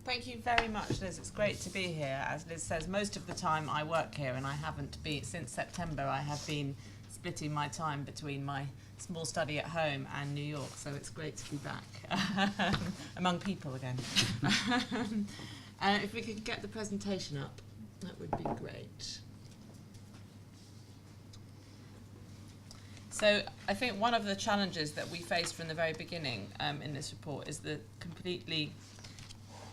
Thank you very much, Liz. It's great to be here. As Liz says, most of the time I work here, and I haven't been, since September, I have been splitting my time between my small study at home and New York, so it's great to be back among people again. If we could get the presentation up, that would be great. So I think one of the challenges that we faced from the very beginning in this report is the completely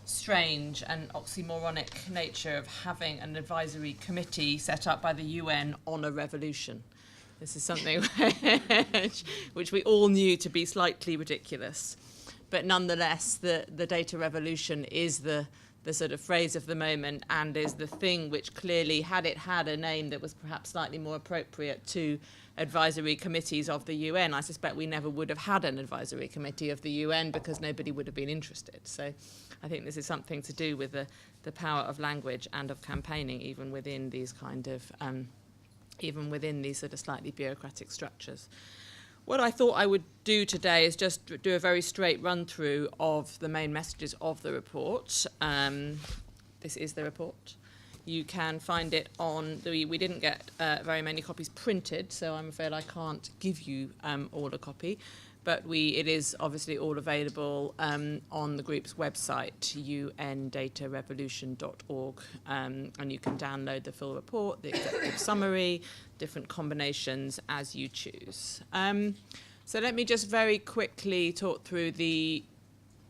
strange and oxymoronic nature of having an advisory committee set up by the UN on a revolution. This is something which we all knew to be slightly ridiculous. But nonetheless, the data revolution is the sort of phrase of the moment, and is the thing which clearly, had it had a name that was perhaps slightly more appropriate to advisory committees of the UN, I suspect we never would have had an advisory committee of the UN because nobody would have been interested. So I think this is something to do with the power of language and of campaigning, even within these kind of, even within these sort of slightly bureaucratic structures. What I thought I would do today is just do a very straight run through of the main messages of the report. This is the report. You can find it on, we didn't get very many copies printed, so I'm afraid I can't give you all a copy, but it is obviously all available on the group's website, undatarevolution.org, and you can download the full report, the executive summary, different combinations as you choose. So let me just very quickly talk through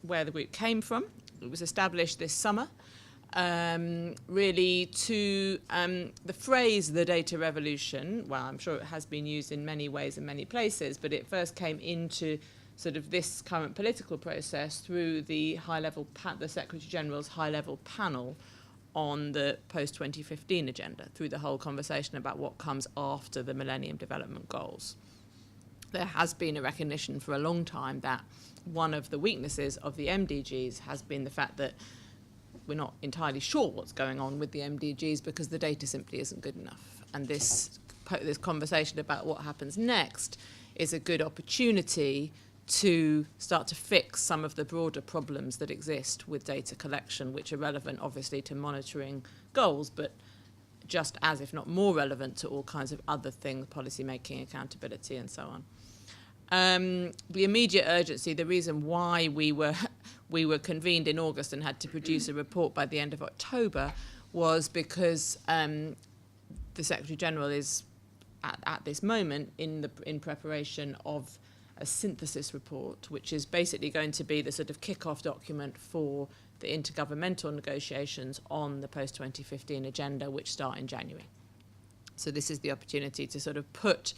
where the group came from. It was established this summer. Really to the phrase the data revolution, well, I'm sure it has been used in many ways in many places, but it first came into sort of this current political process through the the Secretary General's high-level panel on the post-2015 agenda, through the whole conversation about what comes after the Millennium Development Goals. There has been a recognition for a long time that one of the weaknesses of the MDGs has been the fact that we're not entirely sure what's going on with the MDGs because the data simply isn't good enough. And this conversation about what happens next is a good opportunity to start to fix some of the broader problems that exist with data collection, which are relevant, obviously, to monitoring goals, but just as, if not more relevant, to all kinds of other things, policy making, accountability, and so on. The immediate urgency, the reason why we were convened in August and had to produce a report by the end of October was because the Secretary General is at this moment in preparation of a synthesis report, which is basically going to be the sort of kick-off document for the intergovernmental negotiations on the post-2015 agenda, which start in January. So this is the opportunity to sort of put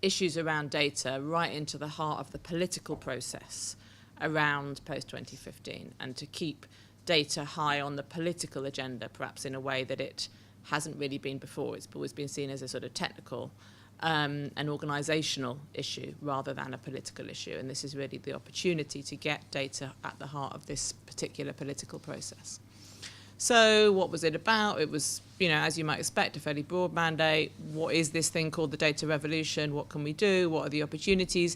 issues around data right into the heart of the political process around post-2015, and to keep data high on the political agenda, perhaps in a way that it hasn't really been before. It's always been seen as a sort of technical and organisational issue rather than a political issue, and this is really the opportunity to get data at the heart of this particular political process. So what was it about? It was, as you might expect, a fairly broad mandate. What is this thing called the data revolution? What can we do? What are the opportunities?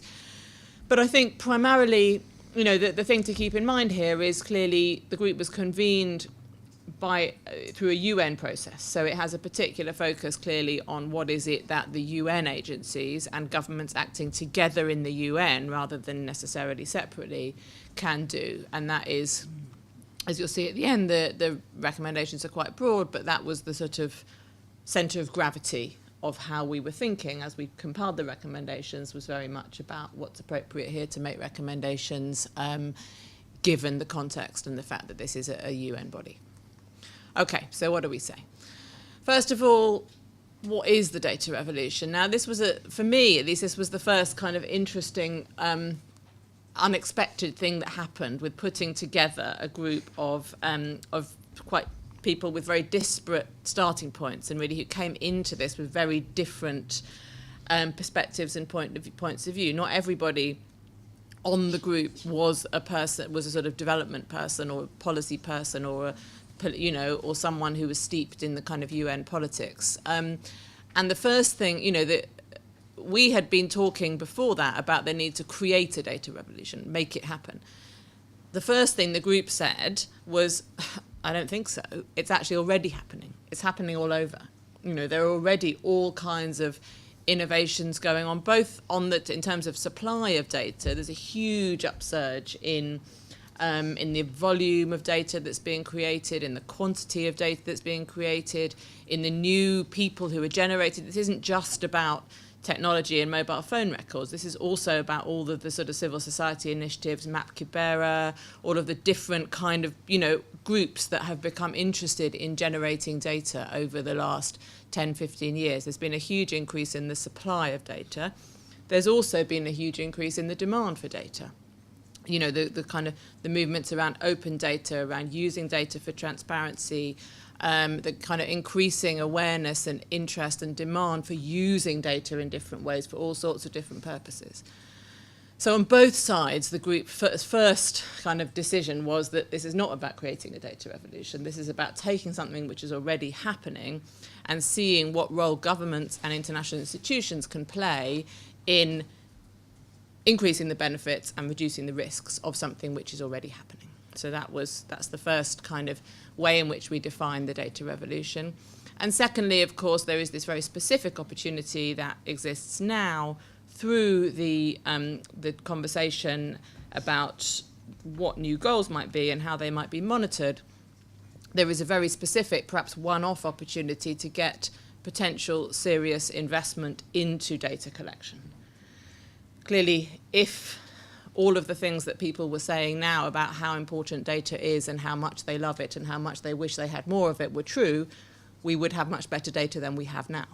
But I think primarily, the thing to keep in mind here is clearly the group was convened through a UN process. So it has a particular focus clearly on what is it that the UN agencies and governments acting together in the UN rather than necessarily separately can do. And that is, as you'll see at the end, the recommendations are quite broad, but that was the sort of centre of gravity of how we were thinking as we compiled the recommendations, was very much about what's appropriate here to make recommendations given the context and the fact that this is a UN body. Okay, so what do we say? First of all, what is the data revolution? Now, this was, for me at least, this was the first kind of interesting unexpected thing that happened with putting together a group of quite people with very disparate starting points, and really who came into this with very different perspectives and points of view. Not everybody on the group was a sort of development person or a policy person or or someone who was steeped in the kind of UN politics. And the first thing, that we had been talking before that about the need to create a data revolution, make it happen. The first thing the group said was, I don't think so. It's actually already happening. It's happening all over. There are already all kinds of innovations going on, both in terms of supply of data. There's a huge upsurge in the volume of data that's being created, in the quantity of data that's being created, in the new people who are generated. This isn't just about technology and mobile phone records. This is also about all of the sort of civil society initiatives, Map Kibera, all of the different kind of, groups that have become interested in generating data over the last 10, 15 years. There's been a huge increase in the supply of data. There's also been a huge increase in the demand for data. The kind of the movements around open data, around using data for transparency, the kind of increasing awareness and interest and demand for using data in different ways for all sorts of different purposes. So on both sides, the group's first kind of decision was that this is not about creating a data revolution. This is about taking something which is already happening and seeing what role governments and international institutions can play in increasing the benefits and reducing the risks of something which is already happening. So that's the first kind of way in which we define the data revolution. And secondly, of course, there is this very specific opportunity that exists now through the conversation about what new goals might be and how they might be monitored. There is a very specific, perhaps one-off opportunity to get potential serious investment into data collection. Clearly, if all of the things that people were saying now about how important data is and how much they love it and how much they wish they had more of it were true, we would have much better data than we have now.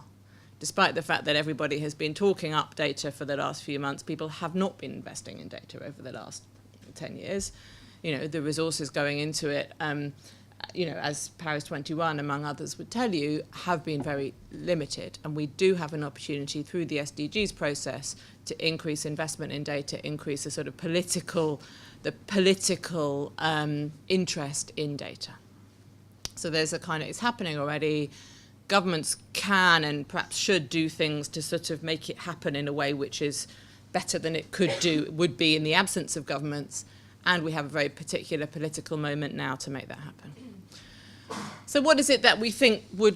Despite the fact that everybody has been talking up data for the last few months, people have not been investing in data over the last 10 years. The resources going into it, as Paris 21, among others, would tell you, have been very limited. And we do have an opportunity through the SDGs process to increase investment in data, increase the sort of political interest in data. So there's it's happening already. Governments can and perhaps should do things to sort of make it happen in a way which is better than it would be in the absence of governments. And we have a very particular political moment now to make that happen. So what is it that we think why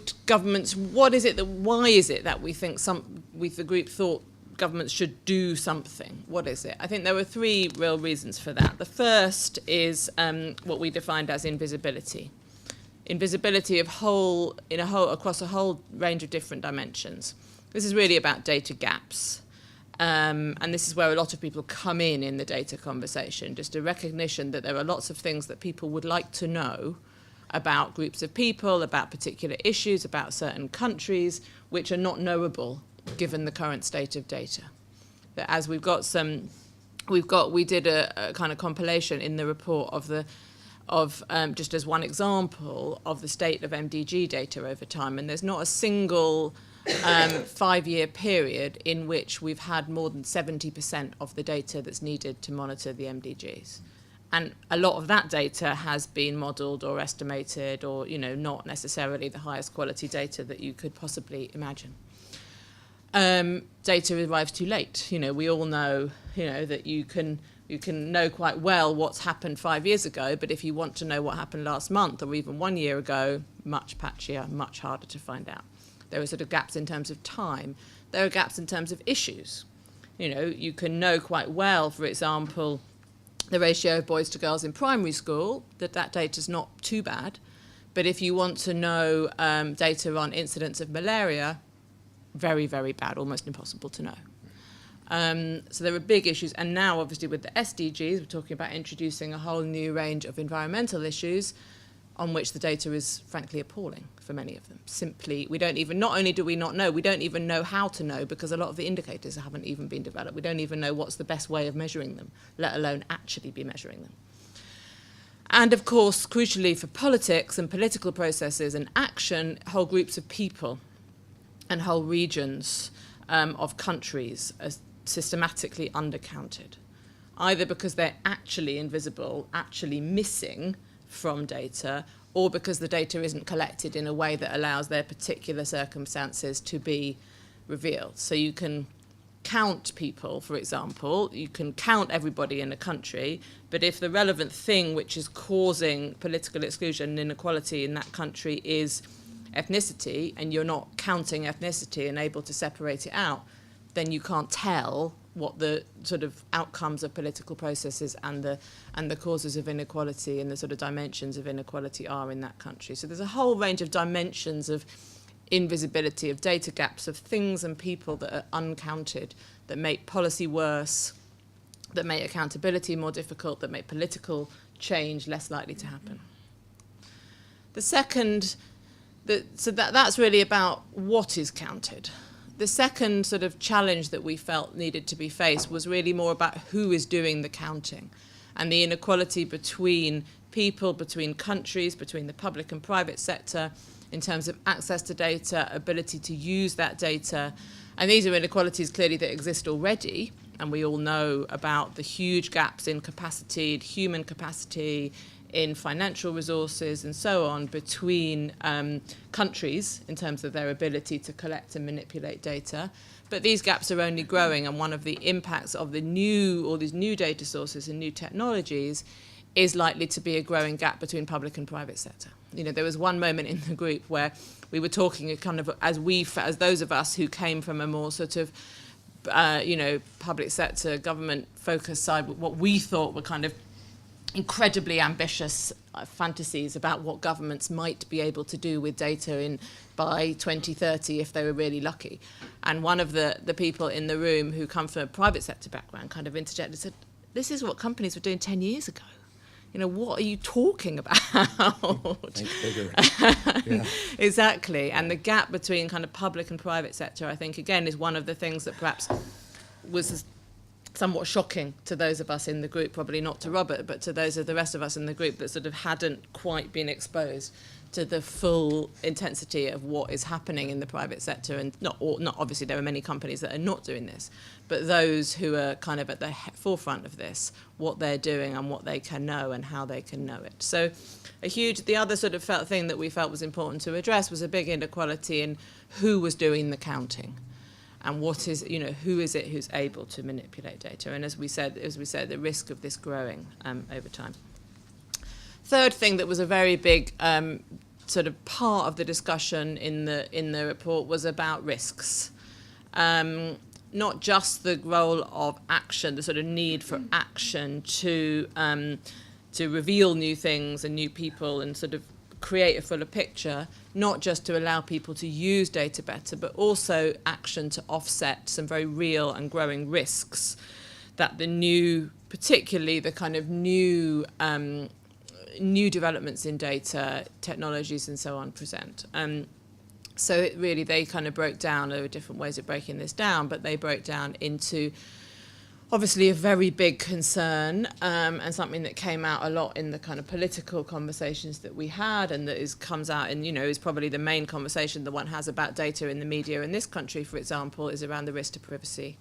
is it that we think the group thought governments should do something? What is it? I think there were three real reasons for that. The first is what we defined as invisibility. Invisibility across a whole range of different dimensions. This is really about data gaps. And this is where a lot of people come in the data conversation, just a recognition that there are lots of things that people would like to know about groups of people, about particular issues, about certain countries, which are not knowable given the current state of data. That as we did a kind of compilation in the report of just as one example of the state of MDG data over time, and there's not a single 5-year period in which we've had more than 70% of the data that's needed to monitor the MDGs. And a lot of that data has been modelled or estimated or, not necessarily the highest quality data that you could possibly imagine. Data arrives too late. We all know, that you can know quite well what's happened 5 years ago, but if you want to know what happened last month or even 1 year ago, much patchier, much harder to find out. There are sort of gaps in terms of time. There are gaps in terms of issues. You can know quite well, for example, the ratio of boys to girls in primary school, that data's not too bad. But if you want to know data on incidence of malaria, very, very bad, almost impossible to know. So there are big issues. And now, obviously, with the SDGs, we're talking about introducing a whole new range of environmental issues on which the data is, frankly, appalling for many of them. Simply, not only do we not know, we don't even know how to know because a lot of the indicators haven't even been developed. We don't even know what's the best way of measuring them, let alone actually be measuring them. And, of course, crucially for politics and political processes and action, whole groups of people and whole regions of countries are systematically undercounted, either because they're actually invisible, actually missing from data, or because the data isn't collected in a way that allows their particular circumstances to be revealed. So you can count people, for example. You can count everybody in a country, but if the relevant thing which is causing political exclusion and inequality in that country is ethnicity, and you're not counting ethnicity and able to separate it out, then you can't tell what the sort of outcomes of political processes and the causes of inequality and the sort of dimensions of inequality are in that country. So there's a whole range of dimensions of invisibility, of data gaps, of things and people that are uncounted, that make policy worse, that make accountability more difficult, that make political change less likely to happen. The second, that's really about what is counted. The second sort of challenge that we felt needed to be faced was really more about who is doing the counting and the inequality between people, between countries, between the public and private sector in terms of access to data, ability to use that data. And these are inequalities clearly that exist already, and we all know about the huge gaps in capacity, human capacity, in financial resources and so on between countries in terms of their ability to collect and manipulate data. But these gaps are only growing, and one of the impacts of all these new data sources and new technologies is likely to be a growing gap between public and private sector. You know, there was one moment in the group where we were talking kind of as those of us who came from a more sort of public sector, government focused side, what we thought were kind of incredibly ambitious fantasies about what governments might be able to do with data by 2030 if they were really lucky. And one of the people in the room who come from a private sector background kind of interjected and said, this is what companies were doing 10 years ago. You know, what are you talking about? Think bigger. Yeah. Exactly. And the gap between kind of public and private sector, I think, again, is one of the things that perhaps was somewhat shocking to those of us in the group, probably not to Robert, but to those of the rest of us in the group that sort of hadn't quite been exposed to the full intensity of what is happening in the private sector. And not obviously there are many companies that are not doing this, but those who are kind of at the forefront of this, what they're doing and what they can know and how they can know it. So the other sort of thing that we felt was important to address was a big inequality in who was doing the counting. And who is it who's able to manipulate data? And as we said, the risk of this growing over time. Third thing that was a very big sort of part of the discussion in the report was about risks. Not just the role of action, the sort of need for action to reveal new things and new people and sort of create a fuller picture, not just to allow people to use data better, but also action to offset some very real and growing risks that particularly the kind of new developments in data, technologies and so on present. So they kind of broke down, there were different ways of breaking this down, but they broke down into obviously a very big concern and something that came out a lot in the kind of political conversations that we had, and that comes out in, is probably the main conversation that one has about data in the media in this country, for example, is around the risk to privacy.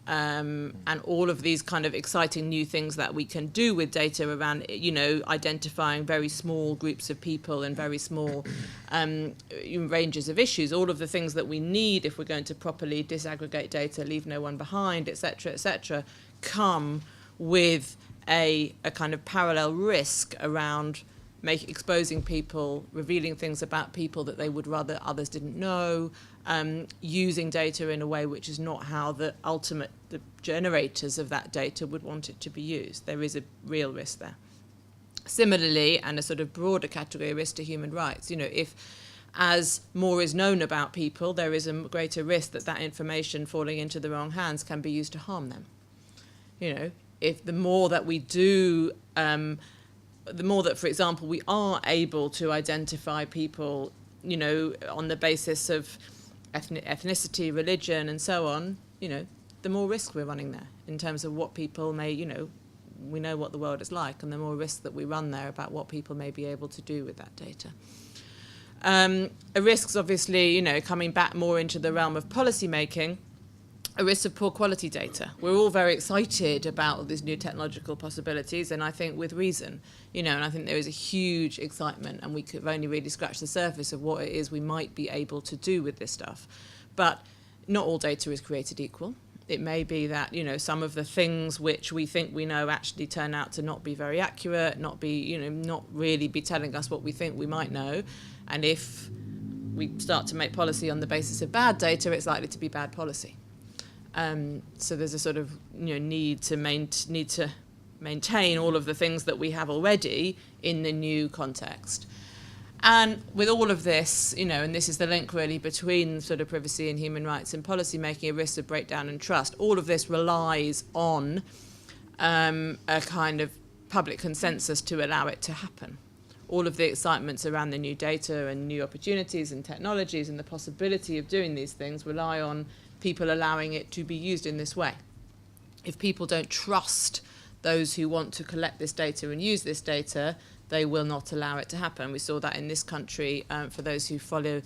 And all of these kind of exciting new things that we can do with data around, identifying very small groups of people and very small ranges of issues, all of the things that we need if we're going to properly disaggregate data, leave no one behind, et cetera, come with a kind of parallel risk around exposing people, revealing things about people that they would rather others didn't know, using data in a way which is not how the generators of that data would want it to be used. There is a real risk there. Similarly, and a sort of broader category, risk to human rights. If as more is known about people, there is a greater risk that information falling into the wrong hands can be used to harm them. If the more that we do, the more that, for example, we are able to identify people, on the basis of ethnicity, religion, and so on, the more risk we're running there in terms of what people may, we know what the world is like, and the more risk that we run there about what people may be able to do with that data. A risk's obviously, coming back more into the realm of policy making, a risk of poor quality data. We're all very excited about all these new technological possibilities, and I think with reason, and I think there is a huge excitement, and we could only really scratch the surface of what it is we might be able to do with this stuff. But not all data is created equal. It may be that, some of the things which we think we know actually turn out to not be very accurate, not really be telling us what we think we might know. And if we start to make policy on the basis of bad data, it's likely to be bad policy. So there's a sort of need to maintain all of the things that we have already in the new context. And with all of this, and this is the link really between sort of privacy and human rights and policy making, a risk of breakdown in trust. All of this relies on a kind of public consensus to allow it to happen. All of the excitements around the new data and new opportunities and technologies and the possibility of doing these things rely on people allowing it to be used in this way. If people don't trust those who want to collect this data and use this data, they will not allow it to happen. We saw that in this country, for those who follow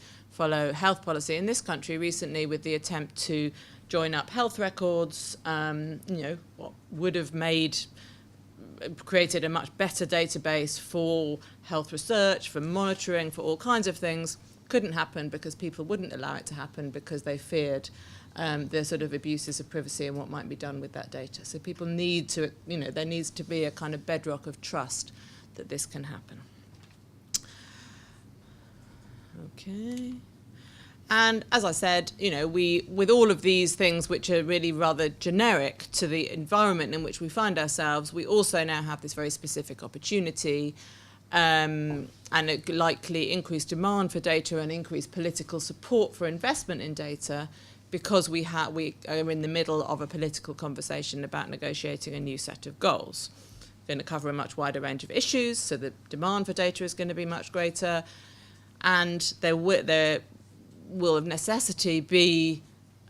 health policy in this country recently, with the attempt to join up health records, what would have created a much better database for health research, for monitoring, for all kinds of things, couldn't happen because people wouldn't allow it to happen because they feared the sort of abuses of privacy and what might be done with that data. So people need to, there needs to be a kind of bedrock of trust that this can happen. Okay. And as I said, with all of these things which are really rather generic to the environment in which we find ourselves, we also now have this very specific opportunity and a likely increased demand for data and increased political support for investment in data, because we are in the middle of a political conversation about negotiating a new set of goals. Going to cover a much wider range of issues, so the demand for data is going to be much greater, and there will of necessity be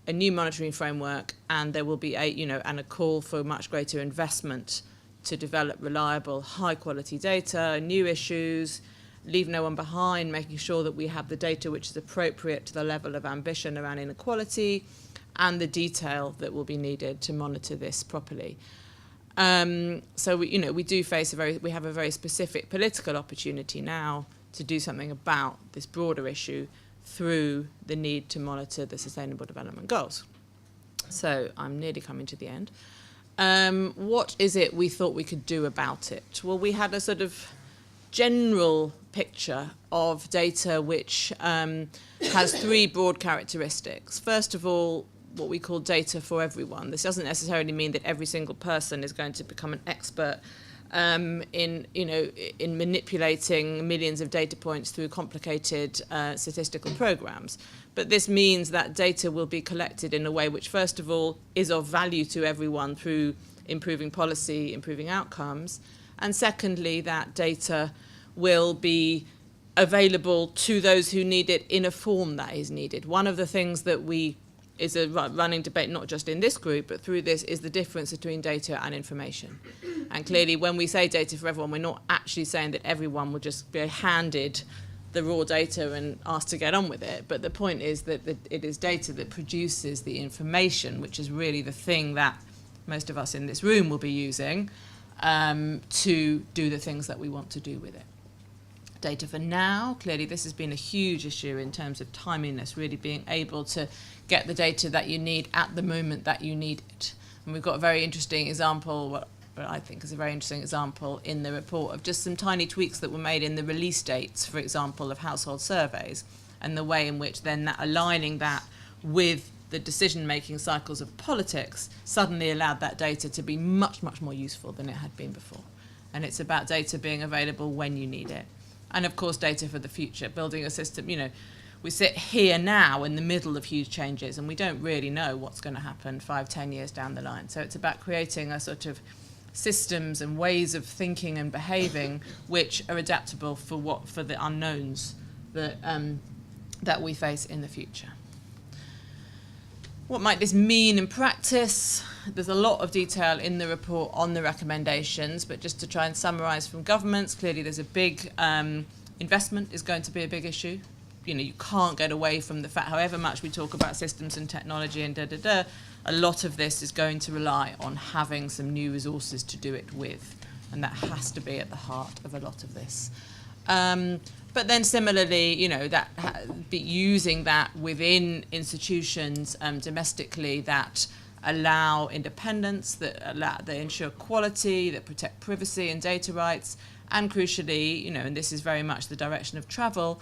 a new monitoring framework, and there will be a call for much greater investment to develop reliable, high-quality data, new issues, leave no one behind, making sure that we have the data which is appropriate to the level of ambition around inequality, and the detail that will be needed to monitor this properly. So we have a very specific political opportunity now to do something about this broader issue through the need to monitor the Sustainable Development Goals. So I'm nearly coming to the end. What is it we thought we could do about it? Well, we had a sort of general picture of data which has three broad characteristics. First of all, what we call data for everyone. This doesn't necessarily mean that every single person is going to become an expert in manipulating millions of data points through complicated statistical programs. But this means that data will be collected in a way which, first of all, is of value to everyone through improving policy, improving outcomes. And secondly, that data will be available to those who need it in a form that is needed. One of the things that is a running debate, not just in this group, but through this, is the difference between data and information. And clearly, when we say data for everyone, we're not actually saying that everyone will just be handed the raw data and asked to get on with it. But the point is that it is data that produces the information, which is really the thing that most of us in this room will be using to do the things that we want to do with it. Data for now, clearly this has been a huge issue in terms of timeliness, really being able to get the data that you need at the moment that you need it. And we've got a very interesting example, what I think is a very interesting example in the report, of just some tiny tweaks that were made in the release dates, for example, of household surveys, and the way in which then aligning that with the decision-making cycles of politics suddenly allowed that data to be much, much more useful than it had been before. And it's about data being available when you need it. And of course, data for the future, building a system, we sit here now in the middle of huge changes, and we don't really know what's going to happen 5-10 years down the line. So it's about creating a sort of systems and ways of thinking and behaving which are adaptable for the unknowns that we face in the future. What might this mean in practice? There's a lot of detail in the report on the recommendations, but just to try and summarise from governments, clearly there's a big investment is going to be a big issue. You can't get away from the fact, however much we talk about systems and technology and a lot of this is going to rely on having some new resources to do it with, and that has to be at the heart of a lot of this. But then similarly, using that within institutions domestically that allow independence, that ensure quality, that protect privacy and data rights, and crucially, and this is very much the direction of travel,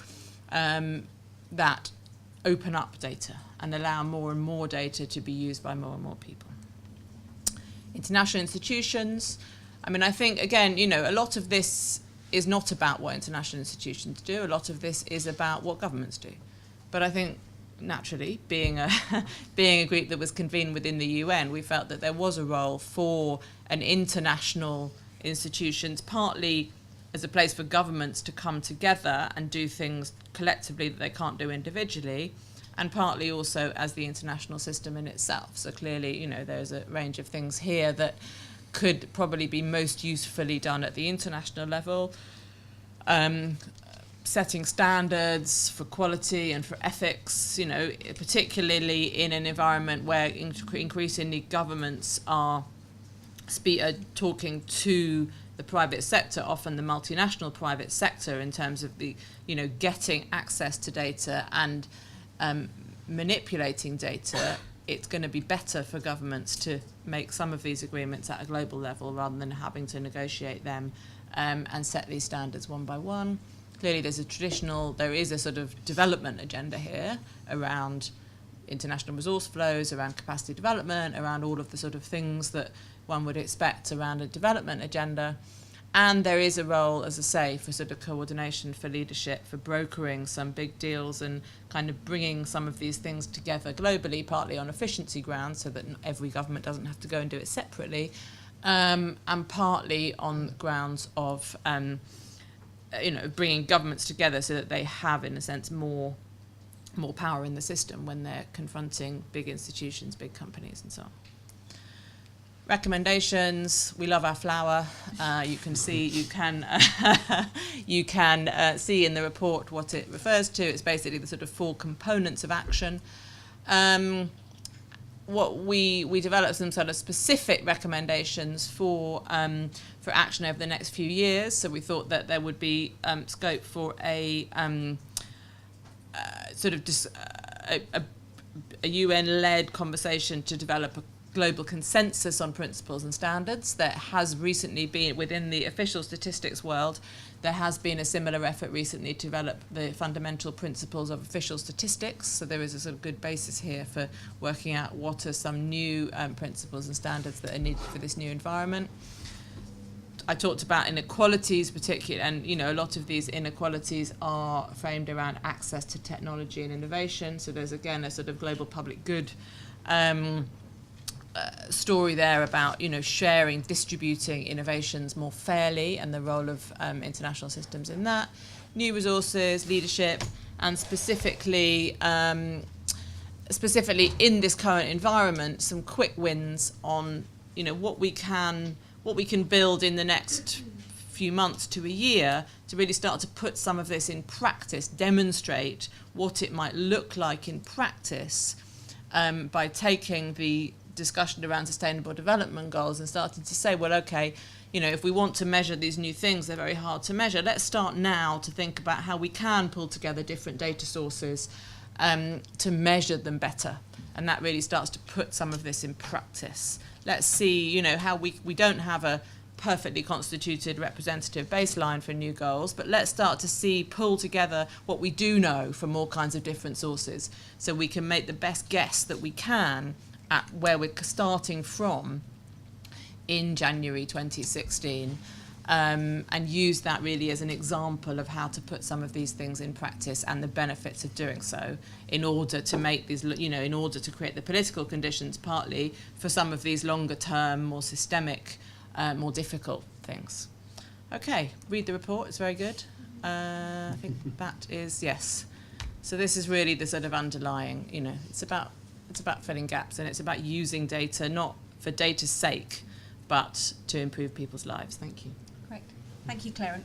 that open up data and allow more and more data to be used by more and more people. International institutions. I think, again, a lot of this is not about what international institutions do. A lot of this is about what governments do. But I think, naturally, being a group that was convened within the UN, we felt that there was a role for an international institutions, partly as a place for governments to come together and do things collectively that they can't do individually, and partly also as the international system in itself. So clearly, there's a range of things here that could probably be most usefully done at the international level. Setting standards for quality and for ethics, particularly in an environment where increasingly governments are talking to the private sector, often the multinational private sector, in terms of the, getting access to data and manipulating data. It's going to be better for governments to make some of these agreements at a global level rather than having to negotiate them and set these standards one by one. Clearly there is a sort of development agenda here around international resource flows, around capacity development, around all of the sort of things that one would expect around a development agenda. And there is a role, as I say, for sort of coordination, for leadership, for brokering some big deals and kind of bringing some of these things together globally, partly on efficiency grounds so that every government doesn't have to go and do it separately, and partly on grounds of, bringing governments together so that they have, in a sense, more power in the system when they're confronting big institutions, big companies and so on. Recommendations. We love our flower. You can see in the report what it refers to. It's basically the sort of 4 components of action. What we developed some sort of specific recommendations for action over the next few years. So we thought that there would be scope for a UN-led conversation to develop a global consensus on principles and standards. There has recently been, within the official statistics world, there has been a similar effort recently to develop the fundamental principles of official statistics. So there is a sort of good basis here for working out what are some new principles and standards that are needed for this new environment. I talked about inequalities particularly, and a lot of these inequalities are framed around access to technology and innovation. So there's again a sort of global public good story there about sharing, distributing innovations more fairly, and the role of international systems in that. New resources, leadership, and specifically in this current environment, some quick wins on what we can build in the next few months to a year to really start to put some of this in practice, demonstrate what it might look like in practice by taking the discussion around sustainable development goals and starting to say, well, okay, if we want to measure these new things, they're very hard to measure. Let's start now to think about how we can pull together different data sources to measure them better. And that really starts to put some of this in practice. Let's see, how we don't have a perfectly constituted representative baseline for new goals, but let's start to pull together what we do know from all kinds of different sources so we can make the best guess that we can at where we're starting from in January 2016, and use that really as an example of how to put some of these things in practice and the benefits of doing so in order to make these, in order to create the political conditions partly for some of these longer term, more systemic, more difficult things. Okay, read the report, it's very good. I think that is, yes. So this is really the sort of underlying, it's about filling gaps, and it's about using data not for data's sake, but to improve people's lives. Thank you. Great. Thank you, Claire.